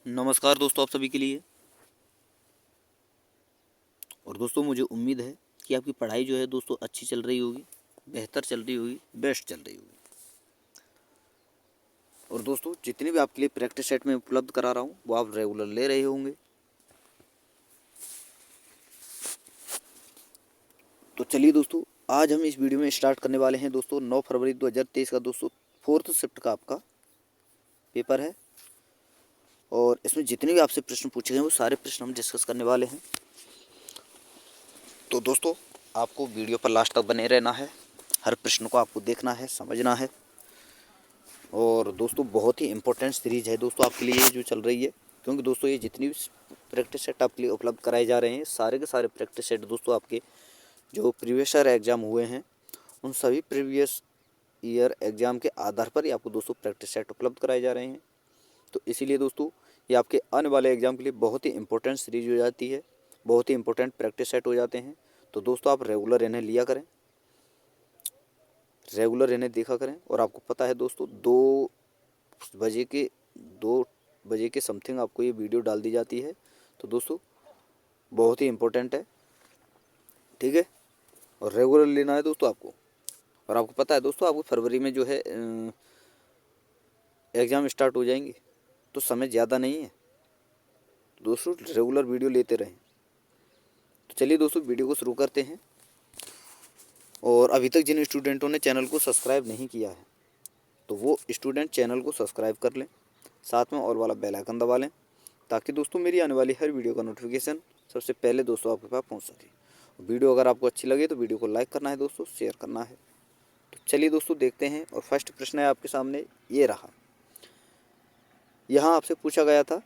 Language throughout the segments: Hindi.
नमस्कार दोस्तों, आप सभी के लिए। और दोस्तों, मुझे उम्मीद है कि आपकी पढ़ाई जो है दोस्तों अच्छी चल रही होगी, बेहतर चल रही होगी, बेस्ट चल रही होगी। और दोस्तों, जितने भी आपके लिए प्रैक्टिस सेट में उपलब्ध करा रहा हूँ वो आप रेगुलर ले रहे होंगे। तो चलिए दोस्तों, आज हम इस वीडियो में स्टार्ट करने वाले हैं दोस्तों 9 फरवरी 2023 का दोस्तों 4th शिफ्ट का आपका पेपर है। और इसमें जितने भी आपसे प्रश्न पूछे गए वो सारे प्रश्न हम डिस्कस करने वाले हैं। तो दोस्तों, आपको वीडियो पर लास्ट तक बने रहना है। हर प्रश्न को आपको देखना है, समझना है। और दोस्तों, बहुत ही इंपॉर्टेंट सीरीज है दोस्तों आपके लिए जो चल रही है, क्योंकि दोस्तों ये जितनी भी प्रैक्टिस सेट आपके लिए उपलब्ध कराए जा रहे हैं सारे के सारे प्रैक्टिस सेट दोस्तों आपके जो प्रीवियस ईयर एग्ज़ाम हुए हैं उन सभी प्रीवियस ईयर एग्ज़ाम के आधार पर ही आपको दोस्तों प्रैक्टिस सेट उपलब्ध कराए जा रहे हैं। तो इसीलिए दोस्तों ये आपके आने वाले एग्ज़ाम के लिए बहुत ही इंपॉर्टेंट सीरीज हो जाती है, बहुत ही इंपॉर्टेंट प्रैक्टिस सेट हो जाते हैं। तो दोस्तों, आप रेगुलर इन्हें लिया करें, रेगुलर इन्हें देखा करें। और आपको पता है दोस्तों, बजे के 2 बजे के समथिंग आपको ये वीडियो डाल दी जाती है। तो दोस्तों, बहुत ही इम्पोर्टेंट है, ठीक है। और रेगुलर लेना है दोस्तों आपको। और आपको पता है दोस्तों, आपको फरवरी में जो है एग्ज़ाम स्टार्ट हो जाएंगे, तो समय ज़्यादा नहीं है। तो दोस्तों, रेगुलर वीडियो लेते रहें। तो चलिए दोस्तों, वीडियो को शुरू करते हैं। और अभी तक जिन स्टूडेंटों ने चैनल को सब्सक्राइब नहीं किया है तो वो स्टूडेंट चैनल को सब्सक्राइब कर लें, साथ में और वाला बेल आइकन दबा लें, ताकि दोस्तों मेरी आने वाली हर वीडियो का नोटिफिकेशन सबसे पहले दोस्तों आपके पास पहुंच सके। वीडियो अगर आपको अच्छी लगे तो वीडियो को लाइक करना है दोस्तों, शेयर करना है। तो चलिए दोस्तों, देखते हैं। और फर्स्ट प्रश्न है आपके सामने, ये रहा। यहाँ आपसे पूछा गया था,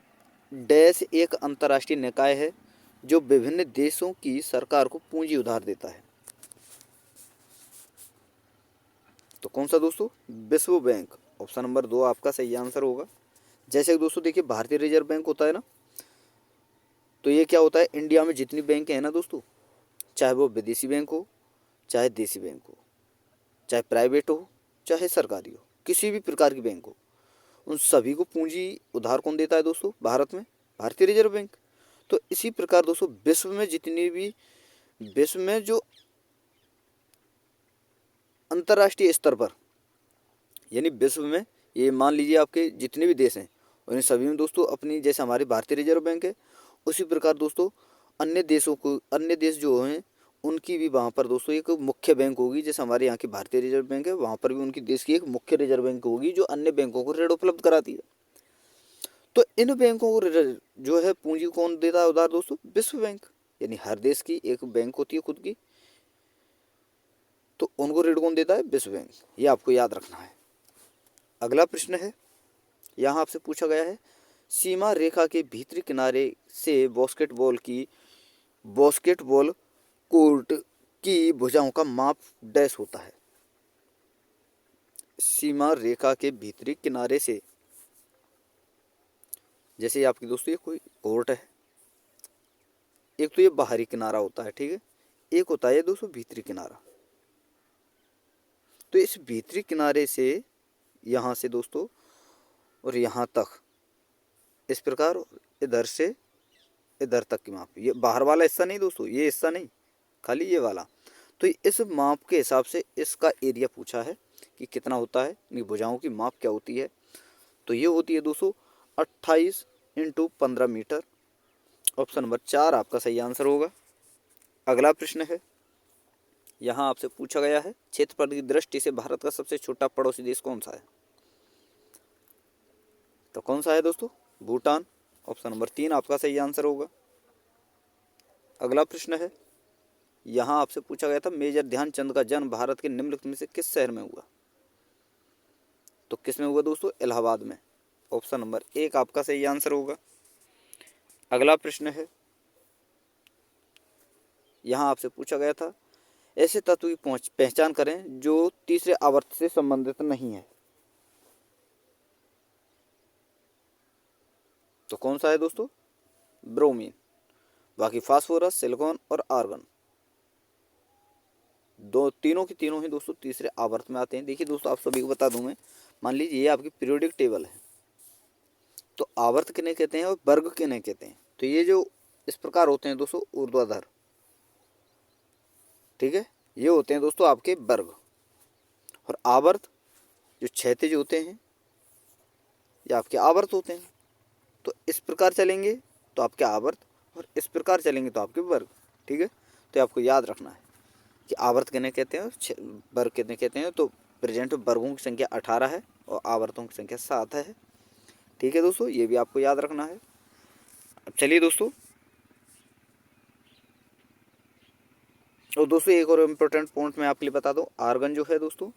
डैश एक अंतर्राष्ट्रीय निकाय है जो विभिन्न देशों की सरकार को पूंजी उधार देता है। तो कौन सा दोस्तों? विश्व बैंक। ऑप्शन नंबर 2 आपका सही आंसर होगा। जैसे दोस्तों देखिए, भारतीय रिजर्व बैंक होता है ना, तो ये क्या होता है, इंडिया में जितनी बैंक है ना दोस्तों, चाहे वो विदेशी बैंक हो, चाहे देसी बैंक हो, चाहे प्राइवेट हो, चाहे सरकारी हो, किसी भी प्रकार की बैंक हो, उन सभी को पूंजी उधार कौन देता है दोस्तों? भारत में भारतीय रिजर्व बैंक। तो इसी प्रकार दोस्तों, विश्व में जो अंतर्राष्ट्रीय स्तर पर, यानी विश्व में, ये मान लीजिए आपके जितने भी देश हैं उन सभी में दोस्तों अपनी, जैसे हमारी भारतीय रिजर्व बैंक है उसी प्रकार दोस्तों अन्य देश जो हैं उनकी भी वहाँ पर दोस्तों एक मुख्य बैंक होगी। जैसे हमारे यहाँ की भारतीय रिजर्व बैंक है, वहाँ पर भी उनकी देश की एक मुख्य रिजर्व बैंक होगी जो अन्य बैंकों को ऋण उपलब्ध कराती है। तो इन बैंकों को जो है पूंजी कौन देता है उधार दोस्तों? विश्व बैंक। यानी हर देश की एक बैंक होती है खुद की, तो उनको ऋण कौन देता है? विश्व बैंक। ये आपको याद रखना है। अगला प्रश्न है, यहाँ आपसे पूछा गया है, सीमा रेखा के भीतरी किनारे से बास्केटबॉल कोर्ट की भुजाओं का माप डैश होता है। सीमा रेखा के भीतरी किनारे से, जैसे आपकी दोस्तों ये कोई कोर्ट है, एक तो ये बाहरी किनारा होता है, ठीक है, एक होता है दोस्तों भीतरी किनारा। तो इस भीतरी किनारे से यहाँ से दोस्तों और यहाँ तक इस प्रकार, इधर से इधर तक की माप, ये बाहर वाला हिस्सा नहीं दोस्तों, ये हिस्सा नहीं, खाली ये वाला। तो इस माप के हिसाब से इसका एरिया पूछा है कि कितना होता है, इन भुजाओं की माप क्या होती है। तो ये होती है दोस्तों 28 × 15 मीटर। ऑप्शन नंबर 4 आपका सही आंसर होगा। अगला प्रश्न है, यहाँ आपसे पूछा गया है, क्षेत्रफल की दृष्टि से भारत का सबसे छोटा पड़ोसी देश कौन सा है? तो कौन सा है दोस्तों? भूटान। ऑप्शन नंबर 3 आपका सही आंसर होगा। अगला प्रश्न है, यहाँ आपसे पूछा गया था, मेजर ध्यानचंद का जन्म भारत के निम्नलिखित में से किस शहर में हुआ? तो किस में हुआ दोस्तों? इलाहाबाद में। ऑप्शन नंबर 1 आपका सही आंसर होगा। अगला प्रश्न है, यहाँ आपसे पूछा गया था, ऐसे तत्व की पहचान करें जो तीसरे आवर्त से संबंधित नहीं है। तो कौन सा है दोस्तों? ब्रोमीन। बाकी फास्फोरस, सिलिकॉन और आर्गन, तीनों की तीनों ही दोस्तों तीसरे आवर्त में आते हैं। देखिए दोस्तों, आप सभी को बता दूं मैं, मान लीजिए ये आपकी पीरियोडिक टेबल है, तो आवर्त किन्हें कहते हैं और वर्ग किन्हें कहते हैं? तो ये जो इस प्रकार होते हैं दोस्तों ऊर्ध्वाधर, ठीक है, ये होते हैं दोस्तों आपके वर्ग। और आवर्त जो क्षैतिज होते हैं ये आपके आवर्त होते हैं। तो इस प्रकार चलेंगे तो आपके आवर्त, और इस प्रकार चलेंगे तो आपके वर्ग, ठीक है। तो आपको याद रखना है कि आवर्त किन्हें कहते हैं और वर्ग किन्हें कहते हैं। तो प्रेजेंट में वर्गों की संख्या 18 है और आवर्तों की संख्या 7 है, ठीक है दोस्तों, ये भी आपको याद रखना है। अब चलिए दोस्तों, और दोस्तों एक और इम्पोर्टेंट पॉइंट मैं आपके लिए बता दूं, आर्गन जो है दोस्तों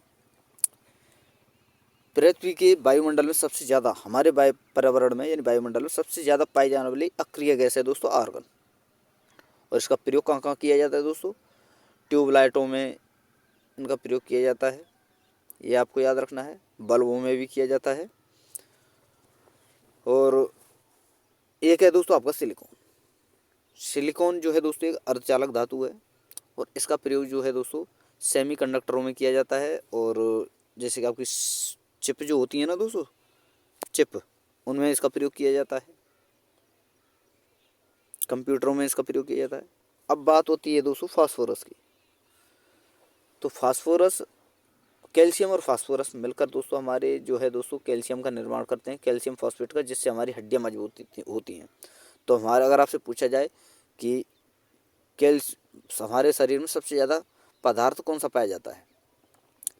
पृथ्वी के वायुमंडल में सबसे ज़्यादा, हमारे वायु पर्यावरण में यानी वायुमंडल में सबसे ज़्यादा पाई जाने वाली अक्रिय गैस है दोस्तों आर्गन। और इसका प्रयोग कहाँ कहाँ किया जाता है दोस्तों? ट्यूबलाइटों में इनका प्रयोग किया जाता है, ये आपको याद रखना है। बल्बों में भी किया जाता है। और एक है दोस्तों आपका सिलिकॉन। सिलिकॉन जो है दोस्तों एक अर्धचालक धातु है और इसका प्रयोग जो है दोस्तों सेमीकंडक्टरों में किया जाता है। और जैसे कि आपकी चिप जो होती है ना दोस्तों, चिप, उनमें इसका प्रयोग किया जाता है, कंप्यूटरों में इसका प्रयोग किया जाता है। अब बात होती है दोस्तों फास्फोरस की। तो फास्फोरस, कैल्शियम और फास्फोरस मिलकर दोस्तों हमारे जो है दोस्तों कैल्शियम का निर्माण करते हैं, कैल्शियम फॉस्फेट का, जिससे हमारी हड्डियाँ मजबूत होती हैं। तो हमारा अगर आपसे पूछा जाए कि हमारे शरीर में सबसे ज़्यादा पदार्थ कौन सा पाया जाता है,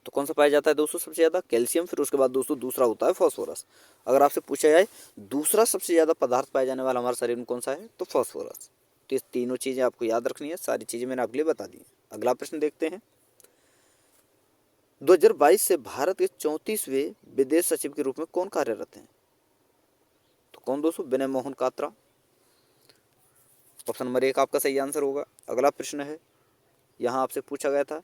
तो कौन सा पाया जाता है दोस्तों सबसे ज़्यादा? कैल्शियम। फिर उसके बाद दोस्तों दूसरा होता है फास्फोरस। अगर आपसे पूछा जाए दूसरा सबसे ज़्यादा पदार्थ पाया जाने वाला हमारे शरीर में कौन सा है, तो फास्फोरस। तो ये तीनों चीज़ें आपको याद रखनी है, सारी चीज़ें मैंने आपके लिए बता दी हैं। अगला प्रश्न देखते हैं। 2022 से भारत के 34वें विदेश सचिव के रूप में कौन कार्यरत हैं? तो कौन दोस्तों? विनय मोहन कात्रा। ऑप्शन नंबर 1 आपका सही आंसर होगा। अगला प्रश्न है, यहाँ आपसे पूछा गया था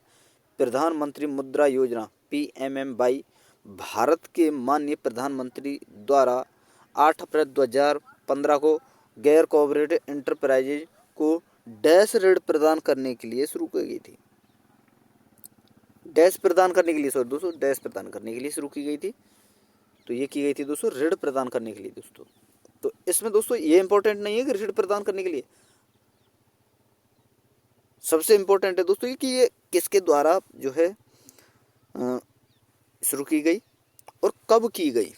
प्रधानमंत्री मुद्रा योजना PMMY भारत के माननीय प्रधानमंत्री द्वारा 8 अप्रैल 2015 को गैर कोऑपरेटिव इंटरप्राइजेज को डैश ऋण प्रदान करने के लिए शुरू की गई थी। डैश प्रदान करने के लिए, सॉरी दोस्तों, डैश प्रदान करने के लिए शुरू की गई थी। तो ये की गई थी दोस्तों ऋण प्रदान करने के लिए दोस्तों। तो इसमें दोस्तों ये इंपॉर्टेंट नहीं है कि ऋण प्रदान करने के लिए, सबसे इंपॉर्टेंट है दोस्तों कि ये किसके द्वारा जो है शुरू की गई और कब की गई।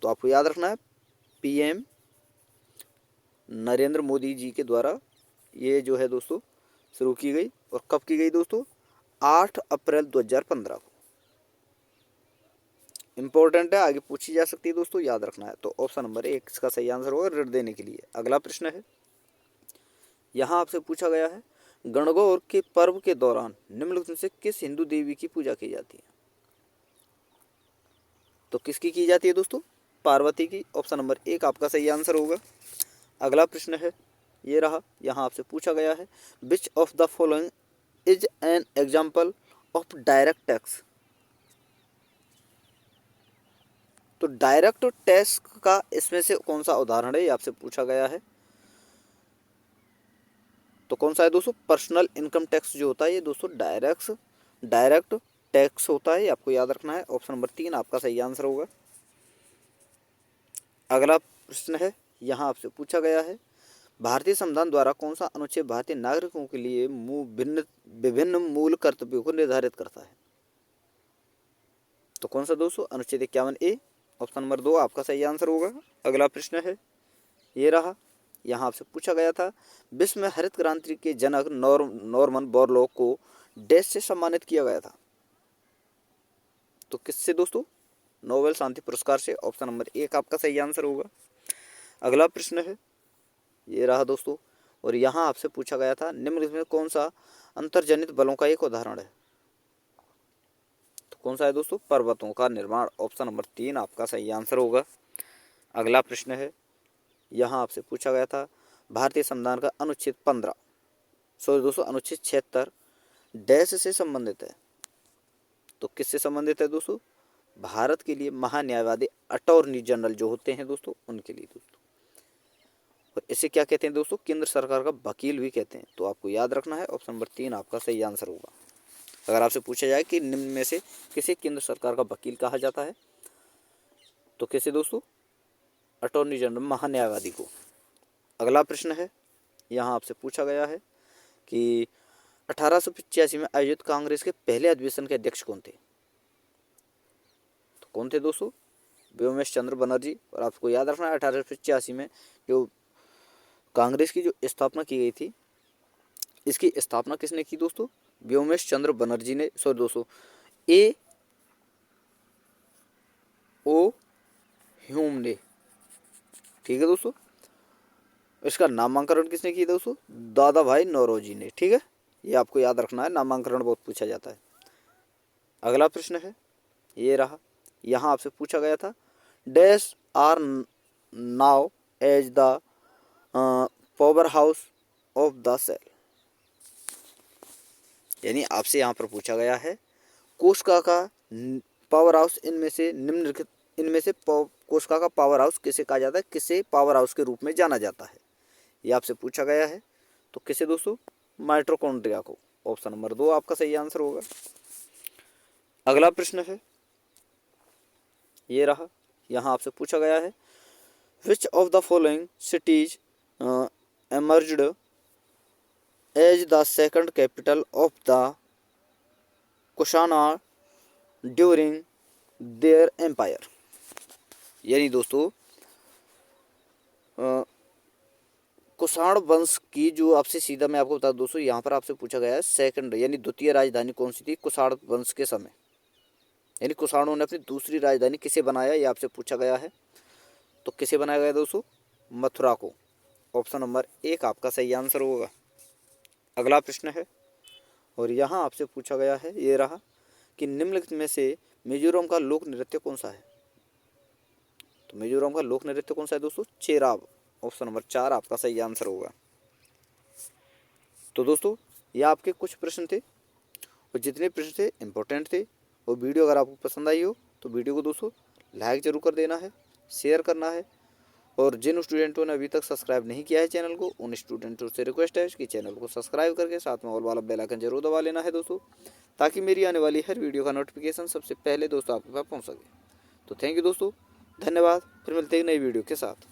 तो आपको याद रखना है PM नरेंद्र मोदी जी के द्वारा ये जो है दोस्तों शुरू की गई। और कब की गई दोस्तों? 8 अप्रैल 2015 को। इंपॉर्टेंट है, आगे पूछी जा सकती है दोस्तों, याद रखना है। तो ऑप्शन नंबर 1 इसका सही आंसर होगा ऋण देने के लिए। अगला प्रश्न है, यहाँ आपसे पूछा गया है गणगौर के पर्व के दौरान निम्नलिखित में से किस हिंदू देवी की पूजा की जाती है? तो किसकी की जाती है दोस्तों? पार्वती की। ऑप्शन नंबर 1 आपका सही आंसर होगा। अगला प्रश्न है, ये रहा, यहाँ आपसे पूछा गया है which of the following is an example of direct tax? तो डायरेक्ट टैक्स का इसमें से कौन सा उदाहरण है, ये आपसे पूछा गया है। तो कौन सा है दोस्तों? पर्सनल इनकम टैक्स जो होता है ये दोस्तों डायरेक्ट टैक्स होता है, आपको याद रखना है। ऑप्शन नंबर 3 आपका सही आंसर होगा। अगला प्रश्न है, यहाँ आपसे पूछा गया है भारतीय संविधान द्वारा कौन सा अनुच्छेद भारतीय नागरिकों के लिए विभिन्न मूल कर्तव्यों को निर्धारित करता है? तो कौन सा दोस्तों? अनुच्छेद 51A। ऑप्शन नंबर 2 आपका सही आंसर होगा। अगला प्रश्न है, ये रहा, यहाँ आपसे पूछा गया था विश्व में हरित क्रांति के जनक नॉर्मन बोरलॉग को डैश से सम्मानित किया गया था? तो किससे दोस्तों? नोबेल शांति पुरस्कार से। ऑप्शन नंबर 1 आपका सही आंसर होगा। अगला प्रश्न है, ये रहा दोस्तों, और यहाँ आपसे पूछा गया था निम्नलिखित में कौन सा अंतर्जनित बलों का एक उदाहरण है? तो कौन सा है दोस्तों? पर्वतों का निर्माण। ऑप्शन नंबर 3 आपका सही आंसर होगा। अगला प्रश्न है, यहाँ आपसे पूछा गया था भारतीय संविधान का अनुच्छेद 15, सॉरी दोस्तों अनुच्छेद 76 डैश से संबंधित है? तो किससे संबंधित है दोस्तों? भारत के लिए महान्यायवादी अटॉर्नी जनरल जो होते हैं दोस्तों, उनके लिए दोस्तों। और इसे क्या कहते हैं दोस्तों? केंद्र सरकार का वकील भी कहते हैं। तो आपको याद रखना है, ऑप्शन नंबर 3 आपका सही आंसर होगा। अगर आपसे पूछा जाए कि निम्न में से किसे केंद्र सरकार का वकील कहा जाता है, तो किसे दोस्तों? अटॉर्नी जनरल महान्यायवादी को। अगला प्रश्न है, यहाँ आपसे पूछा गया है कि 1885 में आयोजित कांग्रेस के पहले अधिवेशन के अध्यक्ष कौन थे? तो कौन थे दोस्तों? व्योमेश चंद्र बनर्जी। और आपको याद रखना है 1885 में जो कांग्रेस की जो स्थापना की गई थी, इसकी स्थापना किसने की दोस्तों? व्योमेश चंद्र बनर्जी ने। सॉरी दोस्तों, ए ओ ह्यूम ने। ठीक है दोस्तों, इसका नामांकन किसने किया दोस्तों? दादा भाई नौरोजी ने। ठीक है, ये आपको याद रखना है, नामांकन बहुत पूछा जाता है। अगला प्रश्न है, ये रहा, यहाँ आपसे पूछा गया था dash are now as the power house of the cell. यानी आपसे यहाँ पर पूछा गया है कोशिका का पावर हाउस इनमें से निम्नलिखित इनमें से कोशिका का पावर हाउस किसे कहा जाता है, किसे पावर हाउस के रूप में जाना जाता है, ये आपसे पूछा गया है। तो किसे दोस्तों? माइटोकॉन्ड्रिया को। ऑप्शन नंबर 2 आपका सही आंसर होगा। अगला प्रश्न है, ये रहा, यहाँ आपसे पूछा गया है which of the following cities emerged as the second capital of the Kushana during their empire. यानी दोस्तों कुषाण वंश की जो आपसे सीधा मैं आपको बता दूं दोस्तों, यहाँ पर आपसे पूछा गया है सेकंड यानी द्वितीय राजधानी कौन सी थी कुषाण वंश के समय, यानी कुषाणों ने अपनी दूसरी राजधानी किसे बनाया, ये आपसे पूछा गया है। तो किसे बनाया गया दोस्तों? मथुरा को। ऑप्शन नंबर 1 आपका सही आंसर होगा। अगला प्रश्न है, और यहाँ आपसे पूछा गया है, ये रहा कि निम्नलिखित में से मिजोरम का लोक नृत्य कौन सा है? तो मिजोरम का लोक नृत्य कौन सा है दोस्तों? चेराव। ऑप्शन नंबर 4 आपका सही आंसर होगा। तो दोस्तों ये आपके कुछ प्रश्न थे, और जितने प्रश्न थे इंपॉर्टेंट थे। और वीडियो अगर आपको पसंद आई हो तो वीडियो को दोस्तों लाइक जरूर कर देना है, शेयर करना है। और जिन स्टूडेंटों ने अभी तक सब्सक्राइब नहीं किया है चैनल को, उन स्टूडेंटों से रिक्वेस्ट है कि चैनल को सब्सक्राइब करके साथ में ऑल वाला बेल आइकन जरूर दबा लेना है दोस्तों, ताकि मेरी आने वाली हर वीडियो का नोटिफिकेशन सबसे पहले दोस्तों आपके पास पहुँच सके। तो थैंक यू दोस्तों, धन्यवाद। फिर मिलते हैं नई वीडियो के साथ।